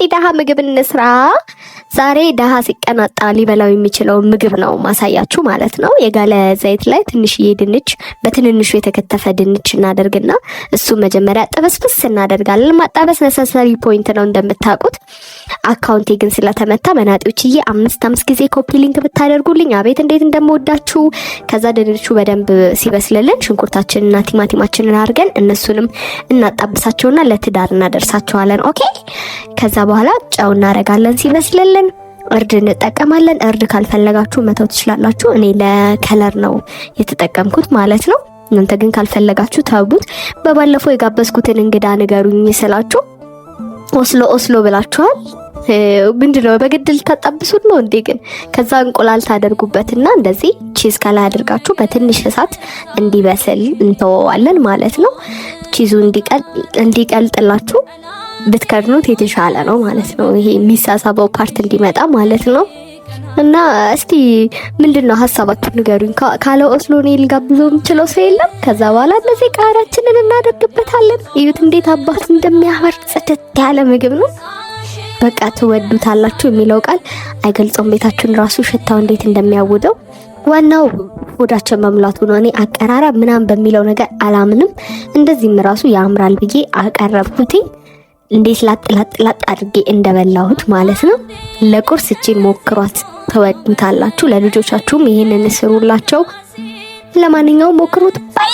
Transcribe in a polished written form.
የደሃ ምግብ እንስራ። ዛሬ ደሃ ሲቀናጣ ሊበላው የሚችለው ምግብ ነው ማሳያችሁ ማለት ነው። የጋለ ዘይት ላይ ትንሽዬ ድንች በትንንሹ የተከተፈ ድንች እናደርግና እሱ መጀመሪያ ጥብስብስ እናደርጋለን። ማጣበስ ነሰሰሪ ፖይንት ነው እንደምታውቁት። አካውንቴ ግን ስለተመታ መናጢዎችዬ 5 ጊዜ ኮፒ ሊንክ ብታደርጉልኝ አቤት እንዴት እንደምወዳችሁ። ከዛ ድንቹ በደንብ ሲበስልልን ሽንኩርታችንና ቲማቲማችንን አድርገን እነሱንም እናጣብሳቸውና ለትዳር እናደርሳቸዋለን። ኦኬ። ከዛ በኋላ ጨው እናረጋለን ሲበስልልን። እርድ እንጠቀማለን። እርድ ካልፈለጋችሁ መተው ትችላላችሁ። እኔ ለከለር ነው የተጠቀምኩት ማለት ነው። እናንተ ግን ካልፈለጋችሁ ተውት። በባለፈው የጋበዝኩትን እንግዳ ንገሩኝ ስላችሁ ኦስሎ ብላችኋል። ምንድነው በግድል ታጣብሱት ነው እንዴ? ግን ከዛ እንቁላል ታደርጉበትና እንደዚህ ቺዝ ከላይ አድርጋችሁ በትንሽ እሳት እንዲበስል እንተወዋለን ማለት ነው። ቺዙ እንዲቀልጥላችሁ ብትከድኑት የተሻለ ነው ማለት ነው። ይሄ የሚሳሳበው ፓርት እንዲመጣ ማለት ነው። እና እስቲ ምንድነው ሐሳባችሁ ንገሩኝ። ካለ ኦስሎ ነው ሊጋብዘው የሚችለው ሰው የለም። ከዛ በኋላ እንደዚህ ቃሪያችንን እናደርግበታለን። እዩት እንዴት አባት እንደሚያምር ጽድት ያለ ምግብ ነው። በቃ ትወዱታላችሁ የሚለው ቃል አይገልጸውም። ቤታችሁን ራሱ ሽታው እንዴት እንደሚያውደው። ዋናው ሆዳችን መሙላቱ ነው። እኔ አቀራረብ ምናምን በሚለው ነገር አላምንም። እንደዚህም ራሱ ያምራል ብዬ አቀረብኩት። እንዴት ላጥ አድርጌ እንደበላሁት ማለት ነው። ለቁርስ እቺን ሞክሯት፣ ተወዱታላችሁ። ለልጆቻችሁም ይሄንን ስሩላቸው። ለማንኛውም ሞክሩት። ባይ